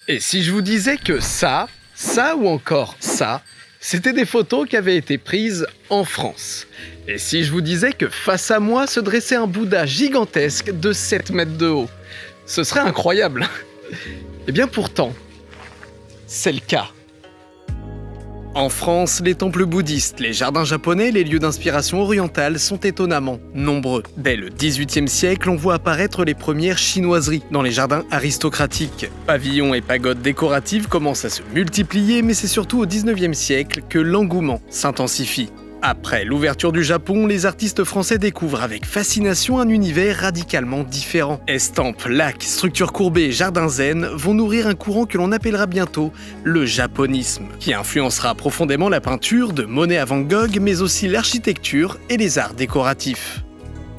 Et si je vous disais que ça ou encore ça, c'était des photos qui avaient été prises en France. Et si je vous disais que face à moi se dressait un Bouddha gigantesque de 7 mètres de haut, ce serait incroyable. Eh bien pourtant, c'est le cas. En France, les temples bouddhistes, les jardins japonais, les lieux d'inspiration orientale sont étonnamment nombreux. Dès le XVIIIe siècle, on voit apparaître les premières chinoiseries dans les jardins aristocratiques. Pavillons et pagodes décoratives commencent à se multiplier, mais c'est surtout au XIXe siècle que l'engouement s'intensifie. Après l'ouverture du Japon, les artistes français découvrent avec fascination un univers radicalement différent. Estampes, lacs, structures courbées, jardins zen vont nourrir un courant que l'on appellera bientôt le japonisme, qui influencera profondément la peinture de Monet à Van Gogh, mais aussi l'architecture et les arts décoratifs.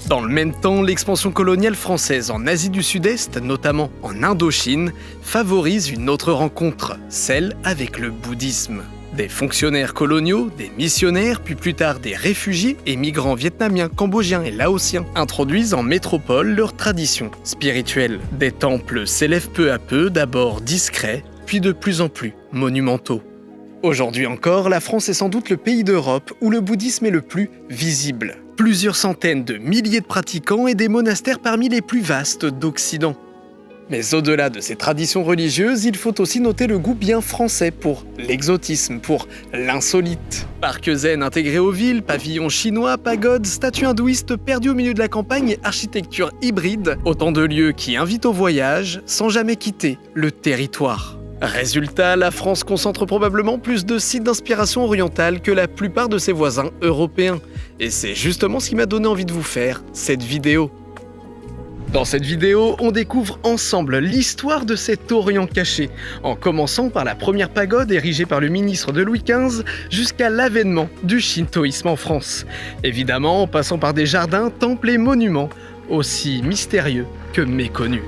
Dans le même temps, l'expansion coloniale française en Asie du Sud-Est, notamment en Indochine, favorise une autre rencontre, celle avec le bouddhisme. Des fonctionnaires coloniaux, des missionnaires, puis plus tard des réfugiés et migrants vietnamiens, cambodgiens et laotiens introduisent en métropole leurs traditions spirituelles. Des temples s'élèvent peu à peu, d'abord discrets, puis de plus en plus monumentaux. Aujourd'hui encore, la France est sans doute le pays d'Europe où le bouddhisme est le plus visible. Plusieurs centaines de milliers de pratiquants et des monastères parmi les plus vastes d'Occident. Mais au-delà de ces traditions religieuses, il faut aussi noter le goût bien français pour l'exotisme, pour l'insolite. Parcs zen intégrés aux villes, pavillons chinois, pagodes, statues hindouistes perdues au milieu de la campagne et architecture hybride, autant de lieux qui invitent au voyage sans jamais quitter le territoire. Résultat, la France concentre probablement plus de sites d'inspiration orientale que la plupart de ses voisins européens. Et c'est justement ce qui m'a donné envie de vous faire cette vidéo. Dans cette vidéo, on découvre ensemble l'histoire de cet Orient caché, en commençant par la première pagode érigée par le ministre de Louis XV jusqu'à l'avènement du shintoïsme en France. Évidemment, en passant par des jardins, temples et monuments aussi mystérieux que méconnus.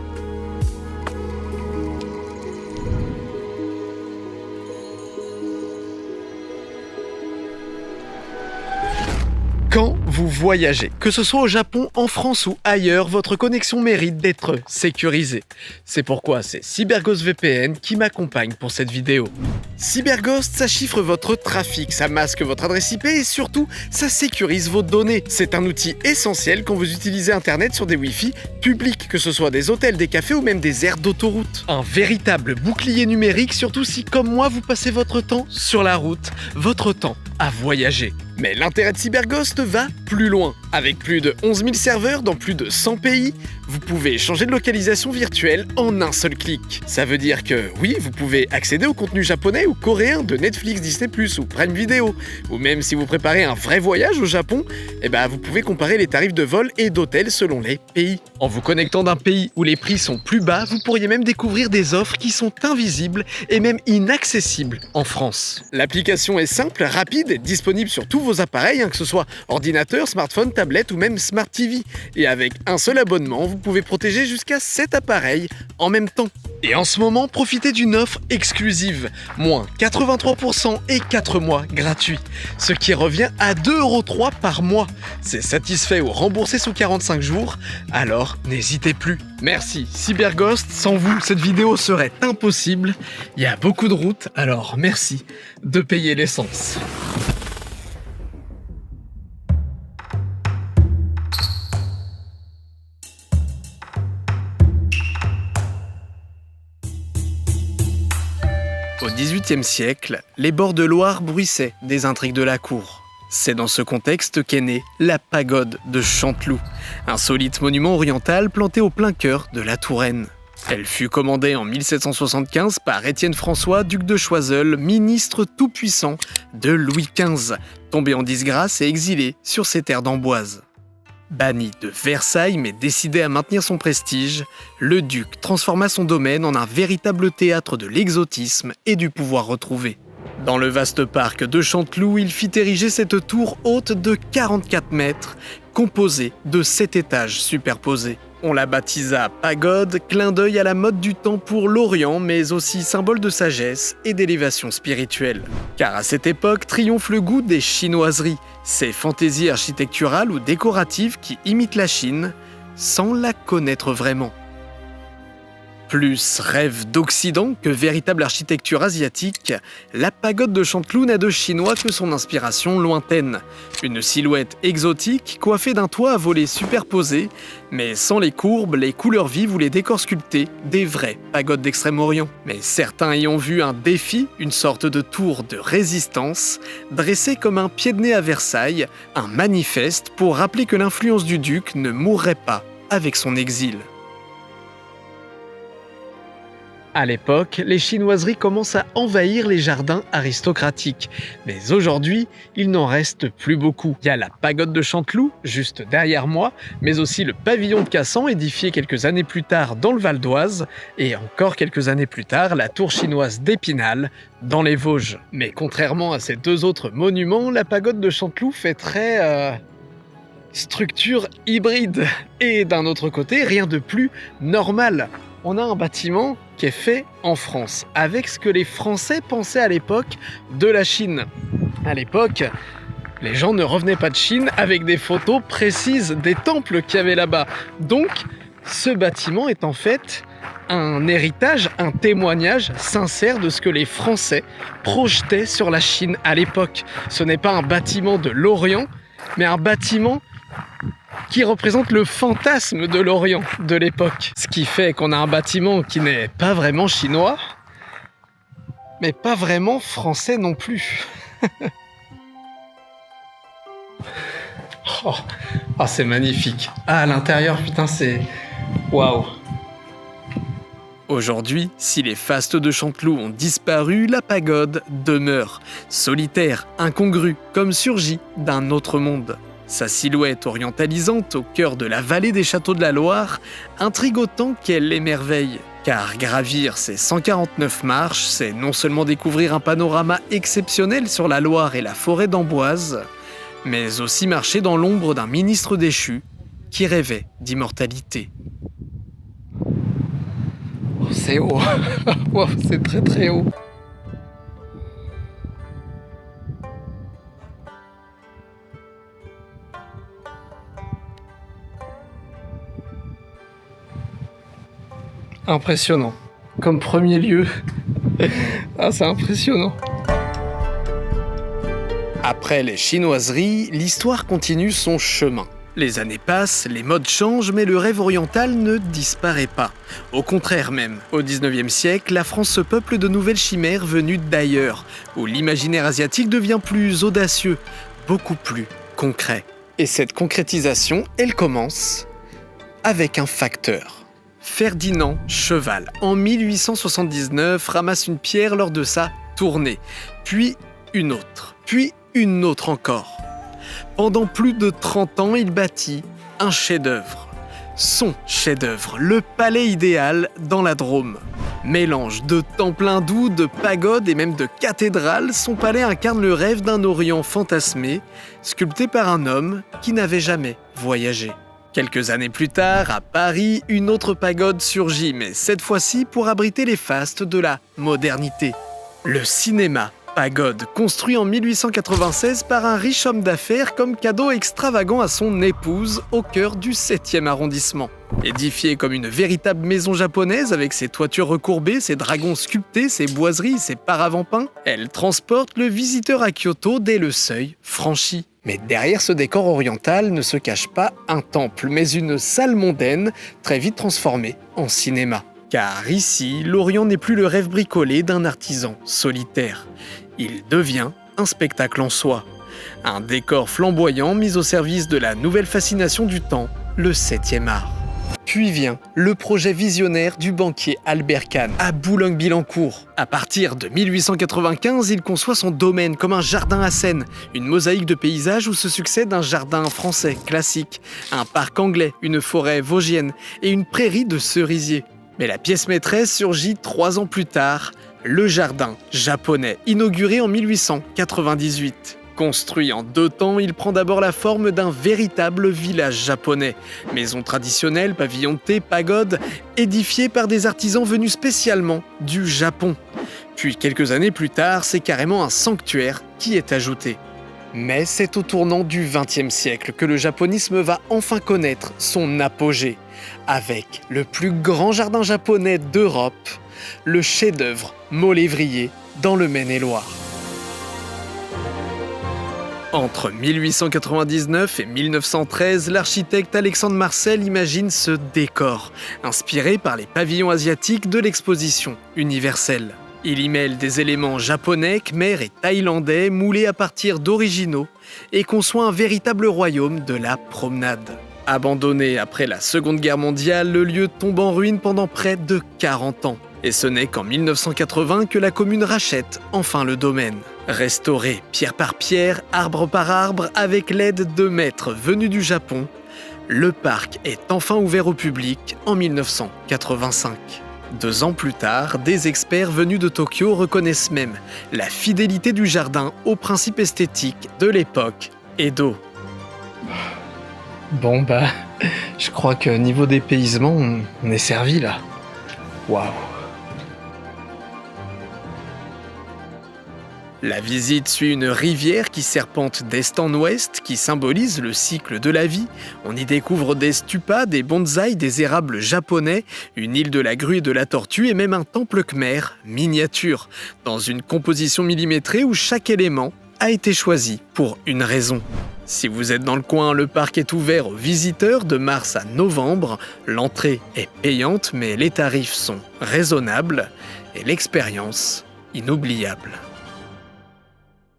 Quand vous voyagez, que ce soit au Japon, en France ou ailleurs, votre connexion mérite d'être sécurisée. C'est pourquoi c'est CyberGhost VPN qui m'accompagne pour cette vidéo. CyberGhost, ça chiffre votre trafic, ça masque votre adresse IP et surtout, ça sécurise vos données. C'est un outil essentiel quand vous utilisez Internet sur des Wi-Fi publics, que ce soit des hôtels, des cafés ou même des aires d'autoroute. Un véritable bouclier numérique, surtout si, comme moi, vous passez votre temps sur la route, votre temps à voyager. Mais l'intérêt de CyberGhost va plus loin. Avec plus de 11 000 serveurs dans plus de 100 pays, vous pouvez changer de localisation virtuelle en un seul clic. Ça veut dire que, oui, vous pouvez accéder au contenu japonais ou coréen de Netflix, Disney+, ou Prime Video. Ou même si vous préparez un vrai voyage au Japon, vous pouvez comparer les tarifs de vol et d'hôtel selon les pays. En vous connectant d'un pays où les prix sont plus bas, vous pourriez même découvrir des offres qui sont invisibles et même inaccessibles en France. L'application est simple, rapide et disponible sur tous vos appareils, que ce soit ordinateur, smartphone, tablette ou même Smart TV. Et avec un seul abonnement, vous pouvez protéger jusqu'à 7 appareils en même temps. Et en ce moment, profitez d'une offre exclusive, moins 83% et 4 mois gratuits, ce qui revient à 2,03 € par mois. C'est satisfait ou remboursé sous 45 jours, alors n'hésitez plus. Merci CyberGhost, sans vous, cette vidéo serait impossible. Il y a beaucoup de routes, alors merci de payer l'essence. Au XVIIIe siècle, les bords de Loire bruissaient des intrigues de la cour. C'est dans ce contexte qu'est née la pagode de Chanteloup, insolite monument oriental planté au plein cœur de la Touraine. Elle fut commandée en 1775 par Étienne François, duc de Choiseul, ministre tout-puissant de Louis XV, tombé en disgrâce et exilé sur ses terres d'Amboise. Banni de Versailles mais décidé à maintenir son prestige, le duc transforma son domaine en un véritable théâtre de l'exotisme et du pouvoir retrouvé. Dans le vaste parc de Chanteloup, il fit ériger cette tour haute de 44 mètres, composée de 7 étages superposés. On la baptisa pagode, clin d'œil à la mode du temps pour l'Orient, mais aussi symbole de sagesse et d'élévation spirituelle. Car à cette époque triomphe le goût des chinoiseries, ces fantaisies architecturales ou décoratives qui imitent la Chine sans la connaître vraiment. Plus rêve d'Occident que véritable architecture asiatique, la pagode de Chanteloup n'a de chinois que son inspiration lointaine. Une silhouette exotique coiffée d'un toit à volets superposés, mais sans les courbes, les couleurs vives ou les décors sculptés des vraies pagodes d'Extrême-Orient. Mais certains y ont vu un défi, une sorte de tour de résistance, dressé comme un pied de nez à Versailles, un manifeste pour rappeler que l'influence du duc ne mourrait pas avec son exil. À l'époque, les chinoiseries commencent à envahir les jardins aristocratiques. Mais aujourd'hui, il n'en reste plus beaucoup. Il y a la pagode de Chanteloup, juste derrière moi, mais aussi le pavillon de Cassan, édifié quelques années plus tard dans le Val d'Oise, et encore quelques années plus tard, la tour chinoise d'Épinal, dans les Vosges. Mais contrairement à ces deux autres monuments, la pagode de Chanteloup fait très... structure hybride. Et d'un autre côté, rien de plus normal. On a un bâtiment qui est fait en France, avec ce que les Français pensaient à l'époque de la Chine. À l'époque, les gens ne revenaient pas de Chine avec des photos précises des temples qu'il y avait là-bas. Donc, ce bâtiment est en fait un héritage, un témoignage sincère de ce que les Français projetaient sur la Chine à l'époque. Ce n'est pas un bâtiment de l'Orient, mais un bâtiment qui représente le fantasme de l'Orient de l'époque. Ce qui fait qu'on a un bâtiment qui n'est pas vraiment chinois, mais pas vraiment français non plus. Oh, c'est magnifique. Ah, à l'intérieur, putain, c'est... Waouh. Aujourd'hui, si les fastes de Chanteloup ont disparu, la pagode demeure. Solitaire, incongrue, comme surgie d'un autre monde. Sa silhouette orientalisante au cœur de la vallée des châteaux de la Loire intrigue autant qu'elle émerveille. Car gravir ces 149 marches, c'est non seulement découvrir un panorama exceptionnel sur la Loire et la forêt d'Amboise, mais aussi marcher dans l'ombre d'un ministre déchu qui rêvait d'immortalité. Oh, c'est haut. Wow, c'est très très haut. Impressionnant. Comme premier lieu. Ah, c'est impressionnant. Après les chinoiseries, l'histoire continue son chemin. Les années passent, les modes changent, mais le rêve oriental ne disparaît pas. Au contraire même, au XIXe siècle, la France se peuple de nouvelles chimères venues d'ailleurs, où l'imaginaire asiatique devient plus audacieux, beaucoup plus concret. Et cette concrétisation, elle commence avec un facteur. Ferdinand Cheval, en 1879, ramasse une pierre lors de sa tournée, puis une autre encore. Pendant plus de 30 ans, il bâtit un chef-d'œuvre. Son chef-d'œuvre, le palais idéal dans la Drôme. Mélange de temples hindous, de pagodes et même de cathédrales, son palais incarne le rêve d'un Orient fantasmé, sculpté par un homme qui n'avait jamais voyagé. Quelques années plus tard, à Paris, une autre pagode surgit, mais cette fois-ci pour abriter les fastes de la modernité. Le cinéma pagode, construit en 1896 par un riche homme d'affaires comme cadeau extravagant à son épouse au cœur du 7e arrondissement. Édifiée comme une véritable maison japonaise avec ses toitures recourbées, ses dragons sculptés, ses boiseries, ses paravents peints, elle transporte le visiteur à Kyoto dès le seuil franchi. Mais derrière ce décor oriental ne se cache pas un temple, mais une salle mondaine très vite transformée en cinéma. Car ici, l'Orient n'est plus le rêve bricolé d'un artisan solitaire. Il devient un spectacle en soi. Un décor flamboyant mis au service de la nouvelle fascination du temps, le 7e art. Puis vient le projet visionnaire du banquier Albert Kahn à Boulogne-Billancourt. À partir de 1895, il conçoit son domaine comme un jardin à Seine, une mosaïque de paysages où se succède un jardin français classique, un parc anglais, une forêt vosgienne et une prairie de cerisiers. Mais la pièce maîtresse surgit 3 ans plus tard, le jardin japonais, inauguré en 1898. Construit en 2 temps, il prend d'abord la forme d'un véritable village japonais. Maison traditionnelle, pavillon de thé, pagode, édifiée par des artisans venus spécialement du Japon. Puis quelques années plus tard, c'est carrément un sanctuaire qui est ajouté. Mais c'est au tournant du XXe siècle que le japonisme va enfin connaître son apogée, avec le plus grand jardin japonais d'Europe, le chef-d'œuvre Maulévrier dans le Maine-et-Loire. Entre 1899 et 1913, l'architecte Alexandre Marcel imagine ce décor, inspiré par les pavillons asiatiques de l'exposition universelle. Il y mêle des éléments japonais, khmers et thaïlandais moulés à partir d'originaux et conçoit un véritable royaume de la promenade. Abandonné après la Seconde Guerre mondiale, le lieu tombe en ruine pendant près de 40 ans. Et ce n'est qu'en 1980 que la commune rachète enfin le domaine. Restauré pierre par pierre, arbre par arbre, avec l'aide de maîtres venus du Japon, le parc est enfin ouvert au public en 1985. 2 ans plus tard, des experts venus de Tokyo reconnaissent même la fidélité du jardin aux principes esthétiques de l'époque Edo. Bon je crois que niveau dépaysement, on est servi là. Waouh. La visite suit une rivière qui serpente d'est en ouest, qui symbolise le cycle de la vie. On y découvre des stupas, des bonsaïs, des érables japonais, une île de la grue et de la tortue et même un temple khmer miniature, dans une composition millimétrée où chaque élément a été choisi pour une raison. Si vous êtes dans le coin, le parc est ouvert aux visiteurs de mars à novembre. L'entrée est payante, mais les tarifs sont raisonnables et l'expérience inoubliable.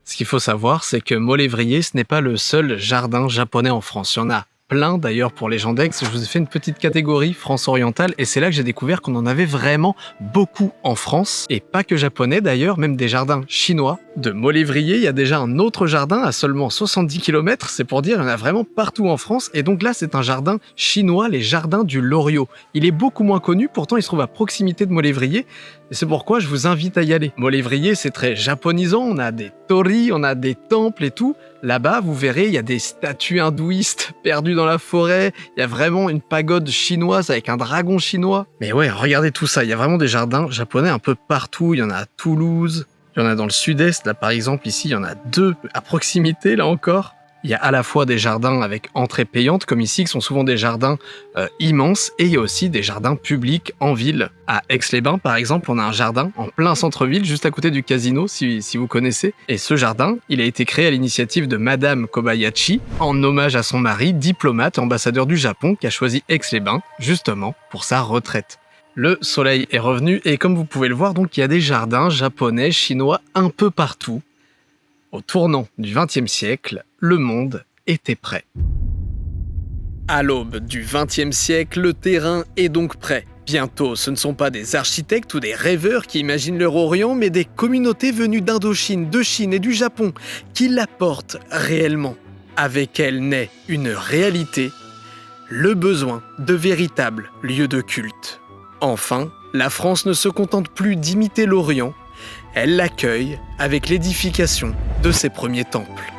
Ce qu'il faut savoir, c'est que Maulévrier, ce n'est pas le seul jardin japonais en France. Il y en a plein d'ailleurs pour les gens d'Aix. Je vous ai fait une petite catégorie France orientale et c'est là que j'ai découvert qu'on en avait vraiment beaucoup en France. Et pas que japonais d'ailleurs, même des jardins chinois. De Maulévrier, il y a déjà un autre jardin à seulement 70 km, c'est pour dire, il y en a vraiment partout en France. Et donc là, c'est un jardin chinois, les jardins du Loriot. Il est beaucoup moins connu, pourtant il se trouve à proximité de Maulévrier. Et c'est pourquoi je vous invite à y aller. Maulévrier, c'est très japonisant, on a des torii, on a des temples et tout. Là-bas, vous verrez, il y a des statues hindouistes perdues dans la forêt. Il y a vraiment une pagode chinoise avec un dragon chinois. Mais ouais, regardez tout ça. Il y a vraiment des jardins japonais un peu partout. Il y en a à Toulouse. Il y en a dans le sud-est. Là, par exemple, ici, il y en a 2 à proximité, là encore. Il y a à la fois des jardins avec entrée payante, comme ici, qui sont souvent des jardins immenses, et il y a aussi des jardins publics en ville. À Aix-les-Bains, par exemple, on a un jardin en plein centre-ville, juste à côté du casino, si vous connaissez. Et ce jardin, il a été créé à l'initiative de Madame Kobayashi, en hommage à son mari, diplomate et ambassadeur du Japon, qui a choisi Aix-les-Bains, justement, pour sa retraite. Le soleil est revenu, et comme vous pouvez le voir, donc il y a des jardins japonais, chinois, un peu partout. Au tournant du XXe siècle, le monde était prêt. À l'aube du XXe siècle, le terrain est donc prêt. Bientôt, ce ne sont pas des architectes ou des rêveurs qui imaginent leur Orient, mais des communautés venues d'Indochine, de Chine et du Japon qui l'apportent réellement. Avec elles naît une réalité, le besoin de véritables lieux de culte. Enfin, la France ne se contente plus d'imiter l'Orient, elle l'accueille avec l'édification de ses premiers temples.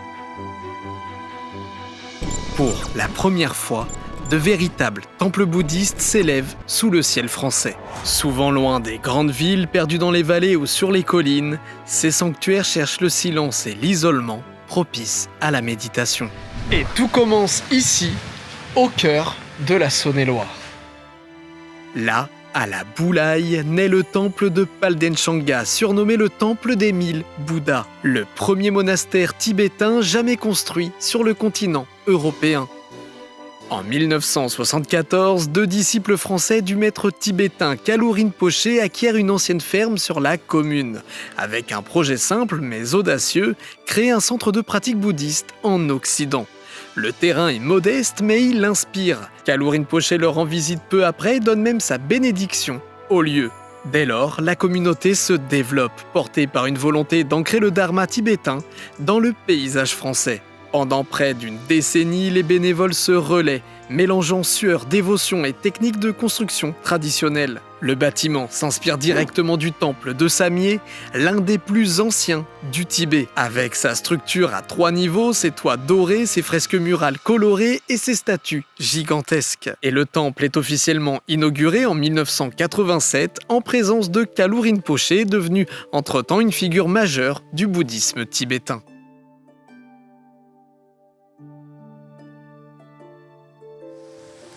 Pour la première fois, de véritables temples bouddhistes s'élèvent sous le ciel français. Souvent loin des grandes villes, perdus dans les vallées ou sur les collines, ces sanctuaires cherchent le silence et l'isolement propices à la méditation. Et tout commence ici, au cœur de la Saône-et-Loire. Là, à la Boulaye, naît le temple de Paldenshanga, surnommé le temple des 1000 Bouddhas, le premier monastère tibétain jamais construit sur le continent européen. En 1974, 2 disciples français du maître tibétain Kalu Rinpoche acquièrent une ancienne ferme sur la commune. Avec un projet simple mais audacieux, créer un centre de pratique bouddhiste en Occident. Le terrain est modeste, mais il inspire. Kalu Rinpoche leur rend visite peu après et donne même sa bénédiction au lieu. Dès lors, la communauté se développe, portée par une volonté d'ancrer le dharma tibétain dans le paysage français. Pendant près d'une décennie, les bénévoles se relaient, mélangeant sueur, dévotion et techniques de construction traditionnelles. Le bâtiment s'inspire directement du temple de Samye, l'un des plus anciens du Tibet. Avec sa structure à 3 niveaux, ses toits dorés, ses fresques murales colorées et ses statues gigantesques. Et le temple est officiellement inauguré en 1987 en présence de Kalu Rinpoche, devenu entre-temps une figure majeure du bouddhisme tibétain.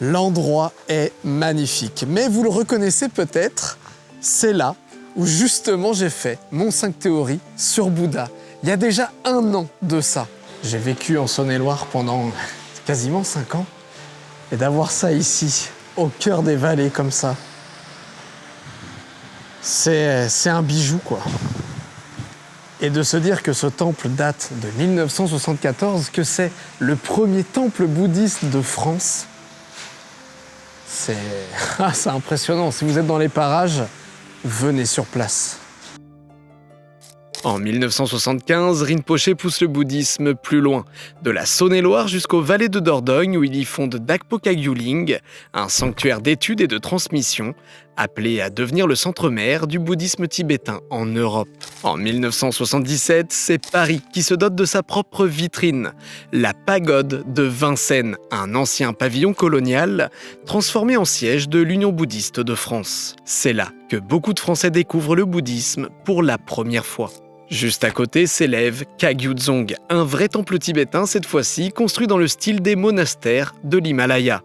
L'endroit est magnifique, mais vous le reconnaissez peut-être, c'est là où justement j'ai fait mon 5 théories sur Bouddha. Il y a déjà 1 an de ça. J'ai vécu en Saône-et-Loire pendant quasiment 5 ans. Et d'avoir ça ici, au cœur des vallées comme ça, c'est un bijou, quoi. Et de se dire que ce temple date de 1974, que c'est le premier temple bouddhiste de France, c'est impressionnant. Si vous êtes dans les parages, venez sur place. En 1975, Rinpoché pousse le bouddhisme plus loin, de la Saône-et-Loire jusqu'aux vallées de Dordogne où il y fonde Dakpo Kagyu-ling, un sanctuaire d'études et de transmission, appelé à devenir le centre-mère du bouddhisme tibétain en Europe. En 1977, c'est Paris qui se dote de sa propre vitrine, la pagode de Vincennes, un ancien pavillon colonial transformé en siège de l'Union bouddhiste de France. C'est là que beaucoup de Français découvrent le bouddhisme pour la première fois. Juste à côté s'élève Kagyu Dzong, un vrai temple tibétain cette fois-ci construit dans le style des monastères de l'Himalaya.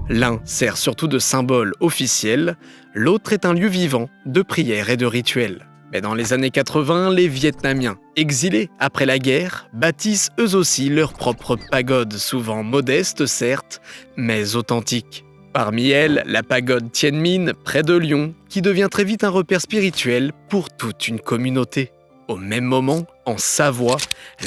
L'un sert surtout de symbole officiel, l'autre est un lieu vivant de prière et de rituels. Mais dans les années 80, les Vietnamiens, exilés après la guerre, bâtissent eux aussi leur propre pagode, souvent modeste certes, mais authentique. Parmi elles, la pagode Tien Minh, près de Lyon, qui devient très vite un repère spirituel pour toute une communauté. Au même moment, en Savoie,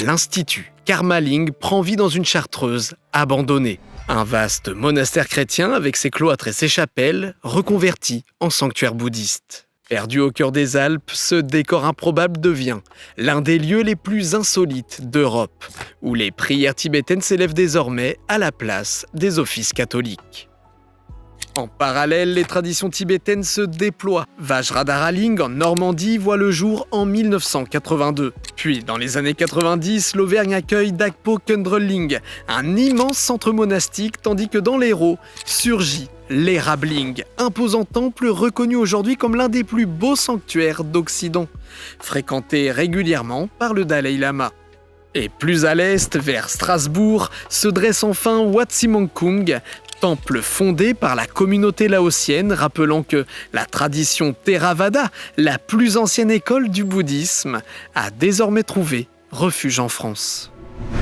l'Institut Karma Ling prend vie dans une chartreuse abandonnée. Un vaste monastère chrétien avec ses cloîtres et ses chapelles, reconverti en sanctuaire bouddhiste. Perdu au cœur des Alpes, ce décor improbable devient l'un des lieux les plus insolites d'Europe, où les prières tibétaines s'élèvent désormais à la place des offices catholiques. En parallèle, les traditions tibétaines se déploient. Vajradhara-ling en Normandie voit le jour en 1982. Puis, dans les années 90, l'Auvergne accueille Dakpo Kundrel-ling, un immense centre monastique, tandis que dans l'Hérault surgit l'Erab-ling, imposant temple reconnu aujourd'hui comme l'un des plus beaux sanctuaires d'Occident, fréquenté régulièrement par le Dalai Lama. Et plus à l'est, vers Strasbourg, se dresse enfin Wat Simangkung, temple fondé par la communauté laotienne, rappelant que la tradition Theravada, la plus ancienne école du bouddhisme, a désormais trouvé refuge en France.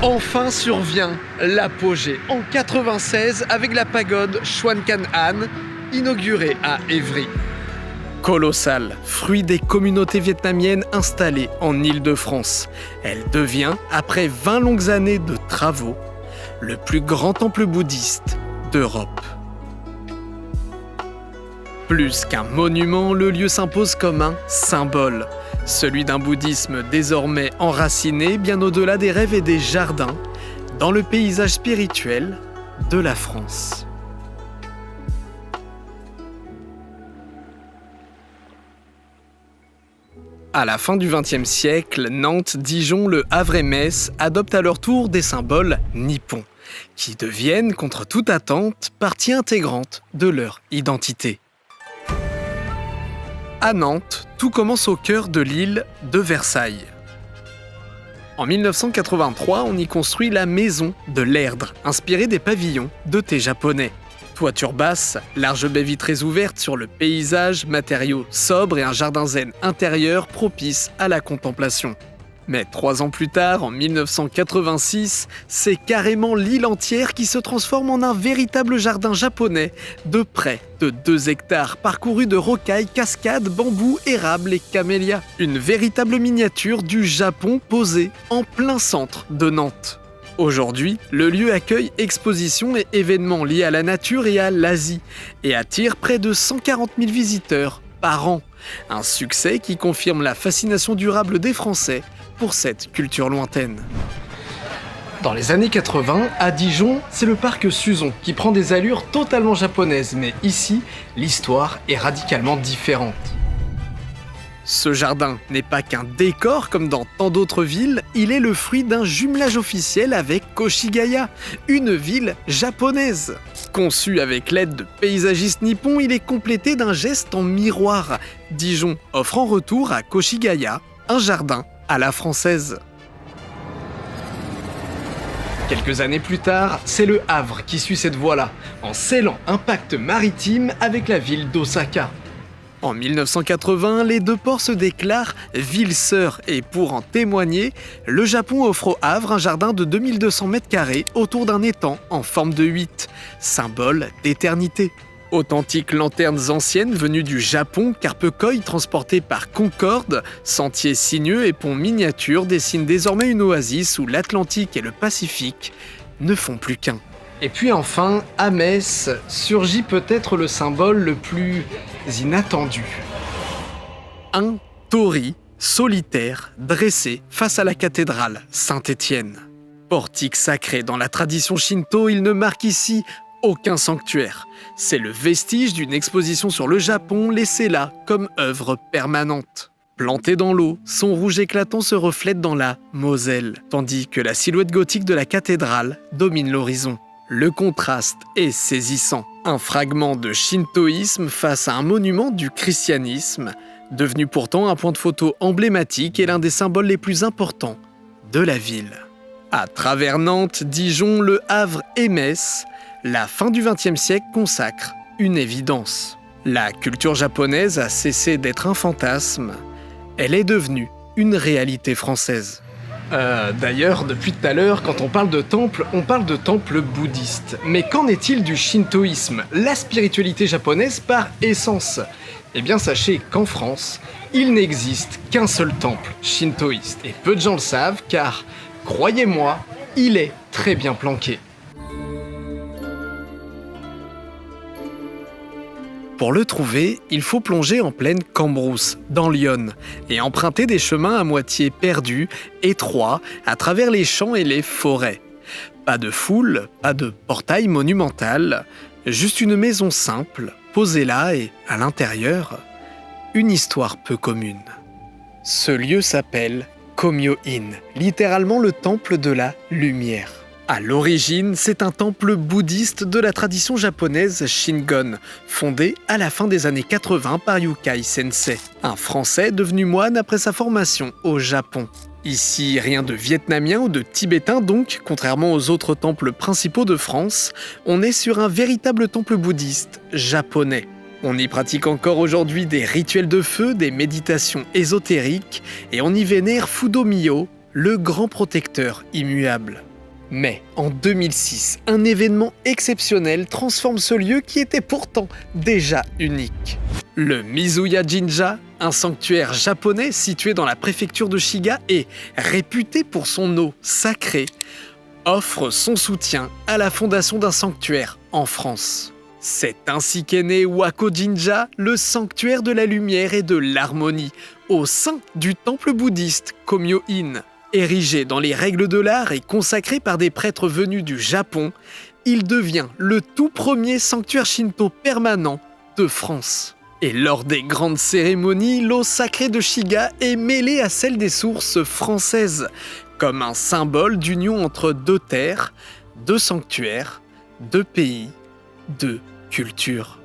Enfin survient l'apogée en 96 avec la pagode Xuan Can An, inaugurée à Évry. Colossale, fruit des communautés vietnamiennes installées en Île-de-France. Elle devient, après 20 longues années de travaux, le plus grand temple bouddhiste d'Europe. Plus qu'un monument, le lieu s'impose comme un symbole, celui d'un bouddhisme désormais enraciné bien au-delà des rêves et des jardins, dans le paysage spirituel de la France. À la fin du XXe siècle, Nantes, Dijon, Le Havre et Metz adoptent à leur tour des symboles nippons, qui deviennent, contre toute attente, partie intégrante de leur identité. À Nantes, tout commence au cœur de l'île de Versailles. En 1983, on y construit la maison de l'Erdre, inspirée des pavillons de thé japonais. Toiture basse, large baie vitrée ouverte sur le paysage, matériaux sobres et un jardin zen intérieur propice à la contemplation. Mais 3 ans plus tard, en 1986, c'est carrément l'île entière qui se transforme en un véritable jardin japonais de près de 2 hectares, parcouru de rocailles, cascades, bambous, érables et camélias. Une véritable miniature du Japon posée en plein centre de Nantes. Aujourd'hui, le lieu accueille expositions et événements liés à la nature et à l'Asie et attire près de 140 000 visiteurs par an. Un succès qui confirme la fascination durable des Français pour cette culture lointaine. Dans les années 80, à Dijon, c'est le parc Suzon qui prend des allures totalement japonaises, mais ici, l'histoire est radicalement différente. Ce jardin n'est pas qu'un décor comme dans tant d'autres villes, il est le fruit d'un jumelage officiel avec Koshigaya, une ville japonaise. Conçu avec l'aide de paysagistes nippons, il est complété d'un geste en miroir. Dijon offre en retour à Koshigaya un jardin à la française. Quelques années plus tard, c'est le Havre qui suit cette voie-là, en scellant un pacte maritime avec la ville d'Osaka. En 1980, les deux ports se déclarent villes sœurs et pour en témoigner, le Japon offre au Havre un jardin de 2200 m² autour d'un étang en forme de 8, symbole d'éternité. Authentiques lanternes anciennes venues du Japon, Carpekoi transportées par Concorde, sentiers sinueux et ponts miniatures dessinent désormais une oasis où l'Atlantique et le Pacifique ne font plus qu'un. Et puis enfin, à Metz, surgit peut-être le symbole le plus inattendu. Un torii solitaire dressé face à la cathédrale Saint-Étienne. Portique sacré dans la tradition shinto, il ne marque ici aucun sanctuaire. C'est le vestige d'une exposition sur le Japon laissée là comme œuvre permanente. Planté dans l'eau, son rouge éclatant se reflète dans la Moselle, tandis que la silhouette gothique de la cathédrale domine l'horizon. Le contraste est saisissant. Un fragment de shintoïsme face à un monument du christianisme, devenu pourtant un point de photo emblématique et l'un des symboles les plus importants de la ville. À travers Nantes, Dijon, Le Havre et Metz, la fin du XXe siècle consacre une évidence. La culture japonaise a cessé d'être un fantasme, elle est devenue une réalité française. D'ailleurs, depuis tout à l'heure, quand on parle de temple bouddhiste. Mais qu'en est-il du shintoïsme, la spiritualité japonaise par essence? Eh bien, sachez qu'en France, il n'existe qu'un seul temple shintoïste. Et peu de gens le savent, car, croyez-moi, il est très bien planqué. Pour le trouver, il faut plonger en pleine Cambrousse, dans l'Yonne, et emprunter des chemins à moitié perdus, étroits, à travers les champs et les forêts. Pas de foule, pas de portail monumental, juste une maison simple, posée là et, à l'intérieur, une histoire peu commune. Ce lieu s'appelle Komyo-in, littéralement le temple de la lumière. À l'origine, c'est un temple bouddhiste de la tradition japonaise Shingon, fondé à la fin des années 80 par Yukai Sensei, un Français devenu moine après sa formation au Japon. Ici, rien de vietnamien ou de tibétain donc, contrairement aux autres temples principaux de France, on est sur un véritable temple bouddhiste japonais. On y pratique encore aujourd'hui des rituels de feu, des méditations ésotériques, et on y vénère Fudo-Myo, le grand protecteur immuable. Mais en 2006, un événement exceptionnel transforme ce lieu qui était pourtant déjà unique. Le Mizuya Jinja, un sanctuaire japonais situé dans la préfecture de Shiga et réputé pour son eau sacrée, offre son soutien à la fondation d'un sanctuaire en France. C'est ainsi qu'est né Wako Jinja, le sanctuaire de la lumière et de l'harmonie, au sein du temple bouddhiste Komyo-in. Érigé dans les règles de l'art et consacré par des prêtres venus du Japon, il devient le tout premier sanctuaire shinto permanent de France. Et lors des grandes cérémonies, l'eau sacrée de Shiga est mêlée à celle des sources françaises, comme un symbole d'union entre deux terres, deux sanctuaires, deux pays, deux cultures.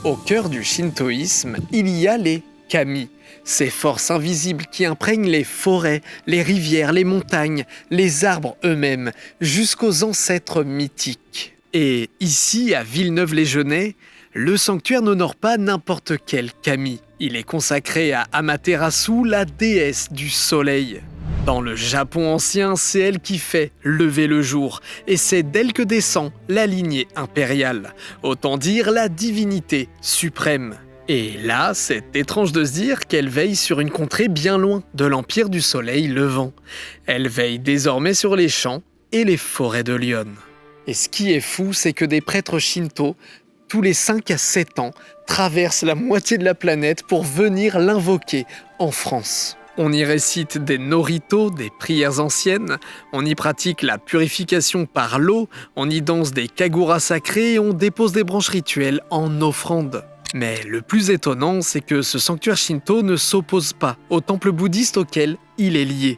Au cœur du shintoïsme, il y a les kami, ces forces invisibles qui imprègnent les forêts, les rivières, les montagnes, les arbres eux-mêmes, jusqu'aux ancêtres mythiques. Et ici, à Villeneuve-les-Genêts, le sanctuaire n'honore pas n'importe quel kami. Il est consacré à Amaterasu, la déesse du soleil. Dans le Japon ancien, c'est elle qui fait lever le jour, et c'est d'elle que descend la lignée impériale, autant dire la divinité suprême. Et là, c'est étrange de se dire qu'elle veille sur une contrée bien loin de l'empire du soleil levant. Elle veille désormais sur les champs et les forêts de l'Yonne. Et ce qui est fou, c'est que des prêtres shinto, tous les 5 à 7 ans, traversent la moitié de la planète pour venir l'invoquer en France. On y récite des noritos, des prières anciennes, on y pratique la purification par l'eau, on y danse des kaguras sacrés et on dépose des branches rituelles en offrande. Mais le plus étonnant, c'est que ce sanctuaire shinto ne s'oppose pas au temple bouddhiste auquel il est lié.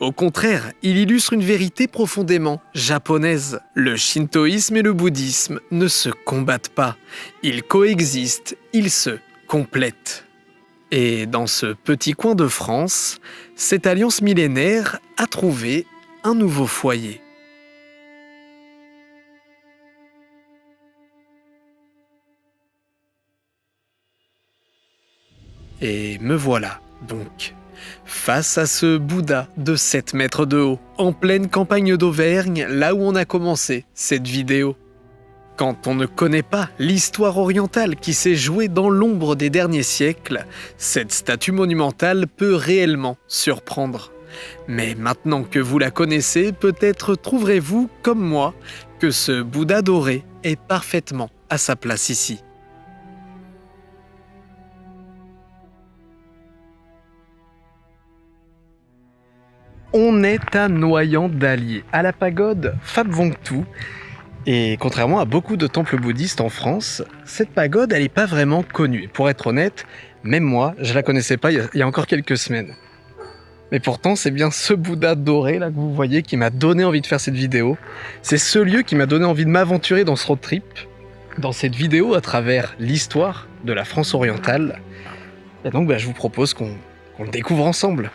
Au contraire, il illustre une vérité profondément japonaise. Le shintoïsme et le bouddhisme ne se combattent pas. Ils coexistent, ils se complètent. Et dans ce petit coin de France, cette alliance millénaire a trouvé un nouveau foyer. Et me voilà, donc, face à ce Bouddha de 7 mètres de haut, en pleine campagne d'Auvergne, là où on a commencé cette vidéo. Quand on ne connaît pas l'histoire orientale qui s'est jouée dans l'ombre des derniers siècles, cette statue monumentale peut réellement surprendre. Mais maintenant que vous la connaissez, peut-être trouverez-vous, comme moi, que ce Bouddha doré est parfaitement à sa place ici. On est à Noyant-d'Allier, à la pagode Phap Vong Tu. Et contrairement à beaucoup de temples bouddhistes en France, cette pagode, elle n'est pas vraiment connue. Pour être honnête, même moi, je la connaissais pas il y a encore quelques semaines. Mais pourtant, c'est bien ce Bouddha doré là que vous voyez qui m'a donné envie de faire cette vidéo. C'est ce lieu qui m'a donné envie de m'aventurer dans ce road trip, dans cette vidéo à travers l'histoire de la France orientale. Et donc, je vous propose qu'on le découvre ensemble.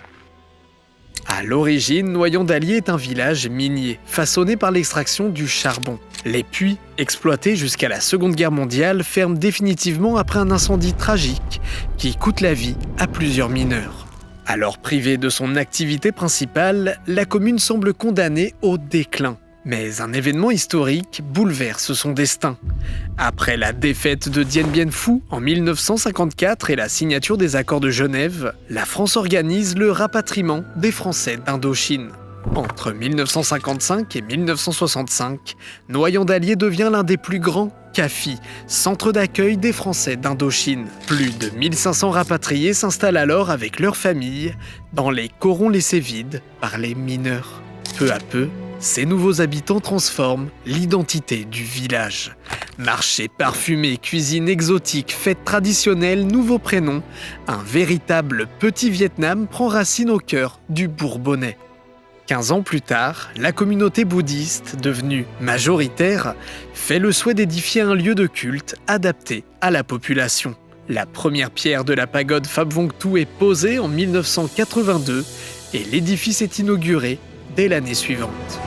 À l'origine, Noyant-d'Allier est un village minier, façonné par l'extraction du charbon. Les puits, exploités jusqu'à la Seconde Guerre mondiale, ferment définitivement après un incendie tragique qui coûte la vie à plusieurs mineurs. Alors privée de son activité principale, la commune semble condamnée au déclin. Mais un événement historique bouleverse son destin. Après la défaite de Dien Bien Phu en 1954 et la signature des accords de Genève, la France organise le rapatriement des Français d'Indochine. Entre 1955 et 1965, Noyant-d'Allier devient l'un des plus grands CAFI, centre d'accueil des Français d'Indochine. Plus de 1500 rapatriés s'installent alors avec leurs familles dans les corons laissés vides par les mineurs. Peu à peu, ces nouveaux habitants transforment l'identité du village. Marchés parfumés, cuisine exotique, fêtes traditionnelles, nouveaux prénoms, un véritable petit Vietnam prend racine au cœur du Bourbonnais. 15 ans plus tard, la communauté bouddhiste, devenue majoritaire, fait le souhait d'édifier un lieu de culte adapté à la population. La première pierre de la pagode Phap Vong Tu est posée en 1982 et l'édifice est inauguré dès l'année suivante.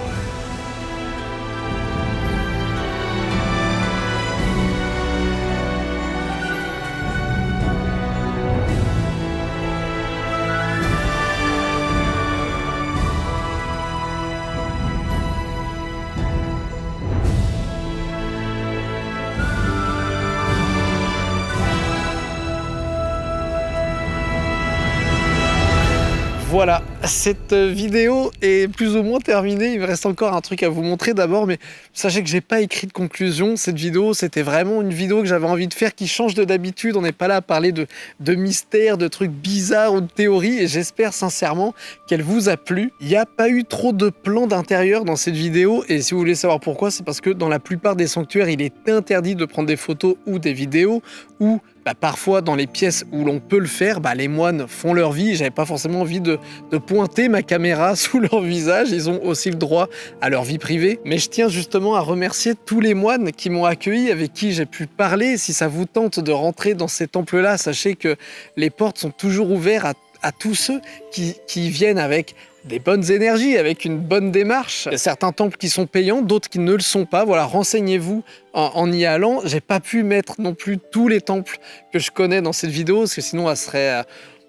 Voilà, cette vidéo est plus ou moins terminée. Il me reste encore un truc à vous montrer d'abord, mais sachez que j'ai pas écrit de conclusion. Cette vidéo, c'était vraiment une vidéo que j'avais envie de faire qui change de d'habitude. On n'est pas là à parler de mystères, de trucs bizarres ou de théories, et j'espère sincèrement qu'elle vous a plu. Il n'y a pas eu trop de plans d'intérieur dans cette vidéo, et si vous voulez savoir pourquoi, c'est parce que dans la plupart des sanctuaires, il est interdit de prendre des photos ou des vidéos, ou parfois dans les pièces où l'on peut le faire, les moines font leur vie. J'avais pas forcément envie de pointer ma caméra sous leur visage. Ils ont aussi le droit à leur vie privée. Mais je tiens justement à remercier tous les moines qui m'ont accueilli, avec qui j'ai pu parler. Si ça vous tente de rentrer dans ces temples-là, sachez que les portes sont toujours ouvertes à tous ceux qui viennent avec des bonnes énergies, avec une bonne démarche. Il y a certains temples qui sont payants, d'autres qui ne le sont pas. Voilà, renseignez-vous en y allant. J'ai pas pu mettre non plus tous les temples que je connais dans cette vidéo, parce que sinon elle serait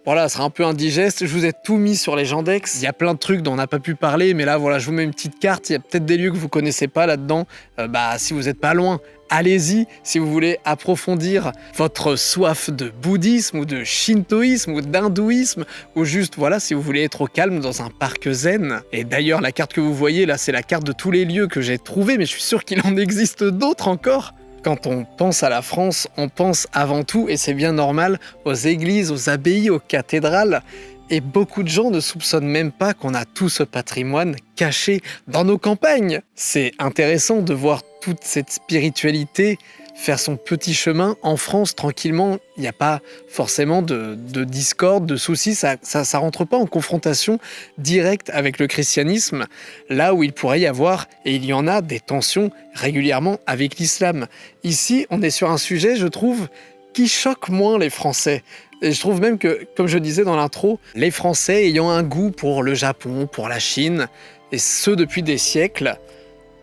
un peu indigeste. Je vous ai tout mis sur Legendex. Il y a plein de trucs dont on n'a pas pu parler, mais là, voilà, je vous mets une petite carte. Il y a peut-être des lieux que vous connaissez pas là-dedans. Si vous n'êtes pas loin, allez-y si vous voulez approfondir votre soif de bouddhisme ou de shintoïsme ou d'hindouisme, ou juste si vous voulez être au calme dans un parc zen. Et d'ailleurs, la carte que vous voyez là, c'est la carte de tous les lieux que j'ai trouvés, mais je suis sûr qu'il en existe d'autres encore. Quand on pense à la France, on pense avant tout, et c'est bien normal, aux églises, aux abbayes, aux cathédrales. Et beaucoup de gens ne soupçonnent même pas qu'on a tout ce patrimoine caché dans nos campagnes. C'est intéressant de voir toute cette spiritualité faire son petit chemin en France tranquillement. Il n'y a pas forcément de discorde, de soucis, ça rentre pas en confrontation directe avec le christianisme, là où il pourrait y avoir, et il y en a, des tensions régulièrement avec l'islam. Ici, on est sur un sujet, je trouve, qui choque moins les Français. Et je trouve même que, comme je disais dans l'intro, les Français ayant un goût pour le Japon, pour la Chine, et ce depuis des siècles,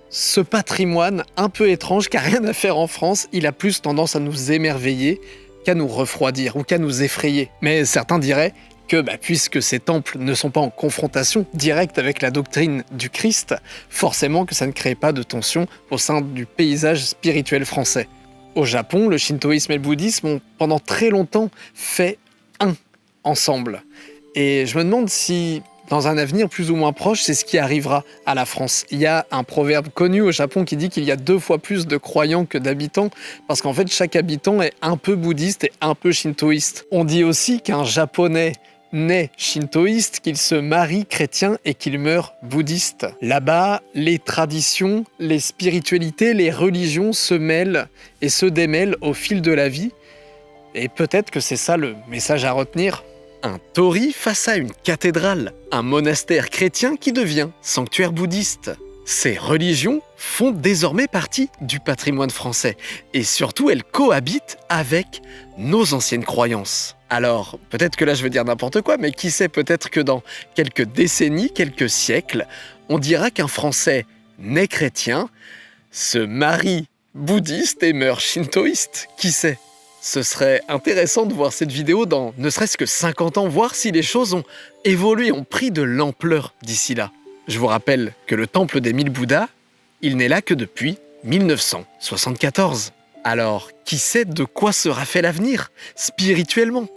ce patrimoine un peu étrange qui n'a rien à faire en France, il a plus tendance à nous émerveiller qu'à nous refroidir ou qu'à nous effrayer. Mais certains diraient que puisque ces temples ne sont pas en confrontation directe avec la doctrine du Christ, forcément que ça ne crée pas de tension au sein du paysage spirituel français. Au Japon, le shintoïsme et le bouddhisme ont pendant très longtemps fait un ensemble. Et je me demande si, dans un avenir plus ou moins proche, c'est ce qui arrivera à la France. Il y a un proverbe connu au Japon qui dit qu'il y a 2 fois plus de croyants que d'habitants, parce qu'en fait, chaque habitant est un peu bouddhiste et un peu shintoïste. On dit aussi qu'un Japonais naît shintoïste, qu'il se marie chrétien et qu'il meurt bouddhiste. Là-bas, les traditions, les spiritualités, les religions se mêlent et se démêlent au fil de la vie. Et peut-être que c'est ça le message à retenir. Un torii face à une cathédrale, un monastère chrétien qui devient sanctuaire bouddhiste. Ces religions font désormais partie du patrimoine français et surtout elles cohabitent avec nos anciennes croyances. Alors, peut-être que là je veux dire n'importe quoi, mais qui sait, peut-être que dans quelques décennies, quelques siècles, on dira qu'un Français né chrétien se marie bouddhiste et meurt shintoïste. Qui sait ? Ce serait intéressant de voir cette vidéo dans ne serait-ce que 50 ans, voir si les choses ont évolué, ont pris de l'ampleur d'ici là. Je vous rappelle que le temple des 1000 Bouddhas, il n'est là que depuis 1974. Alors, qui sait de quoi sera fait l'avenir, spirituellement ?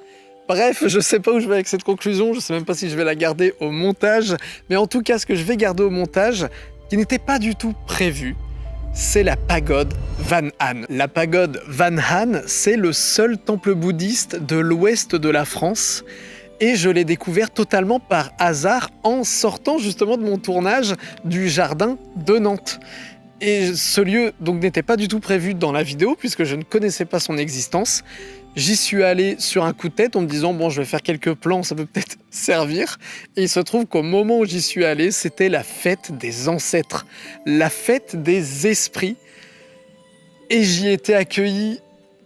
Bref, je sais pas où je vais avec cette conclusion, je sais même pas si je vais la garder au montage, mais en tout cas, ce que je vais garder au montage, qui n'était pas du tout prévu, c'est la pagode Van Han. La pagode Van Han, c'est le seul temple bouddhiste de l'ouest de la France. Et je l'ai découvert totalement par hasard en sortant justement de mon tournage du jardin de Nantes. Et ce lieu donc n'était pas du tout prévu dans la vidéo puisque je ne connaissais pas son existence. J'y suis allé sur un coup de tête en me disant bon, je vais faire quelques plans, ça peut peut-être servir. Et il se trouve qu'au moment où j'y suis allé, c'était la fête des ancêtres, la fête des esprits. Et j'y étais accueilli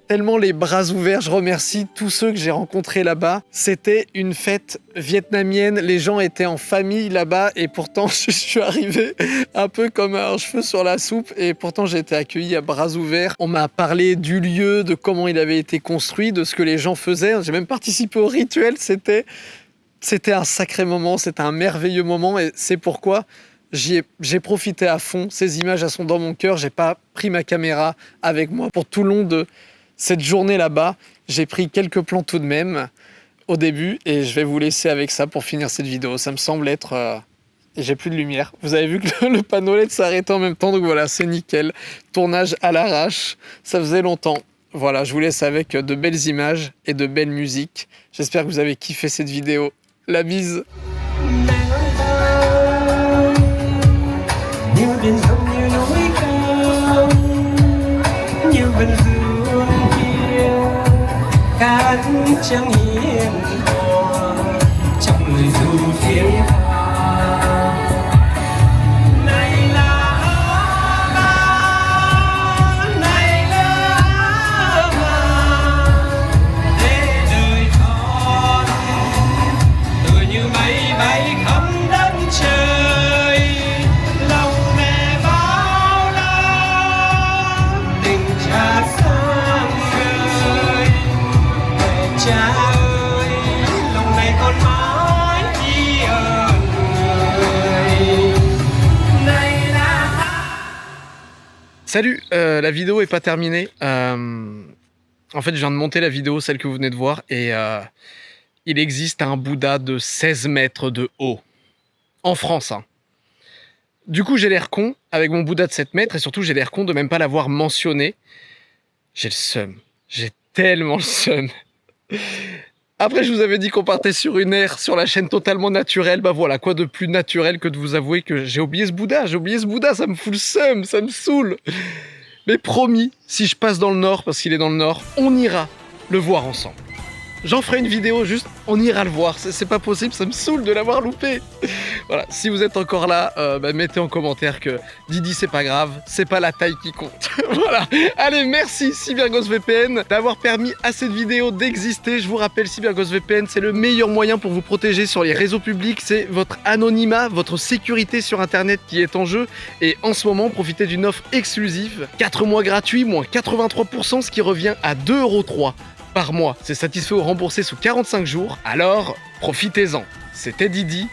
tellement les bras ouverts. Je remercie tous ceux que j'ai rencontrés là-bas. C'était une fête vietnamienne, les gens étaient en famille là-bas et pourtant je suis arrivé un peu comme un cheveu sur la soupe et pourtant j'ai été accueilli à bras ouverts. On m'a parlé du lieu, de comment il avait été construit, de ce que les gens faisaient. J'ai même participé au rituel, c'était un sacré moment, c'était un merveilleux moment et c'est pourquoi j'ai profité à fond. Ces images, elles sont dans mon cœur. J'ai pas pris ma caméra avec moi pour tout le long de cette journée là-bas. J'ai pris quelques plans tout de même au début et je vais vous laisser avec ça pour finir cette vidéo. Ça me semble être... J'ai plus de lumière. Vous avez vu que le panneau LED s'arrêtait en même temps, donc voilà, c'est nickel. Tournage à l'arrache, ça faisait longtemps. Voilà, je vous laisse avec de belles images et de belles musiques. J'espère que vous avez kiffé cette vidéo. La bise. Chẳng hiền hò trong người dù thiên hà này là ba này là mà để đời thon tựa như mây bay khắp đất trời lòng mẹ bao la tình cha sang người cha ơi lòng này còn mãi chi ơn người này là. Salut, la vidéo est pas terminée. En fait, je viens de monter la vidéo, celle que vous venez de voir, et il existe un Bouddha de 16 mètres de haut. En France, hein. Du coup, j'ai l'air con avec mon Bouddha de 7 mètres, et surtout, j'ai l'air con de même pas l'avoir mentionné. J'ai le seum. J'ai tellement le seum. Après, je vous avais dit qu'on partait sur une ère, sur la chaîne totalement naturelle. Bah voilà, quoi de plus naturel que de vous avouer que j'ai oublié ce Bouddha. Ça me fout le seum, ça me saoule. Mais promis, si je passe dans le Nord, parce qu'il est dans le Nord, on ira le voir ensemble. J'en ferai une vidéo juste, on ira le voir. C'est pas possible, ça me saoule de l'avoir loupé. Voilà, si vous êtes encore là, mettez en commentaire que Didi c'est pas grave, c'est pas la taille qui compte. Voilà, allez, merci CyberGhost VPN d'avoir permis à cette vidéo d'exister. Je vous rappelle, CyberGhost VPN, c'est le meilleur moyen pour vous protéger sur les réseaux publics. C'est votre anonymat, votre sécurité sur Internet qui est en jeu. Et en ce moment, profitez d'une offre exclusive. 4 mois gratuits, moins 83%, ce qui revient à 2,03 € par mois. C'est satisfait ou remboursé sous 45 jours. Alors, profitez-en. C'était Didi.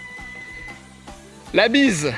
La bise!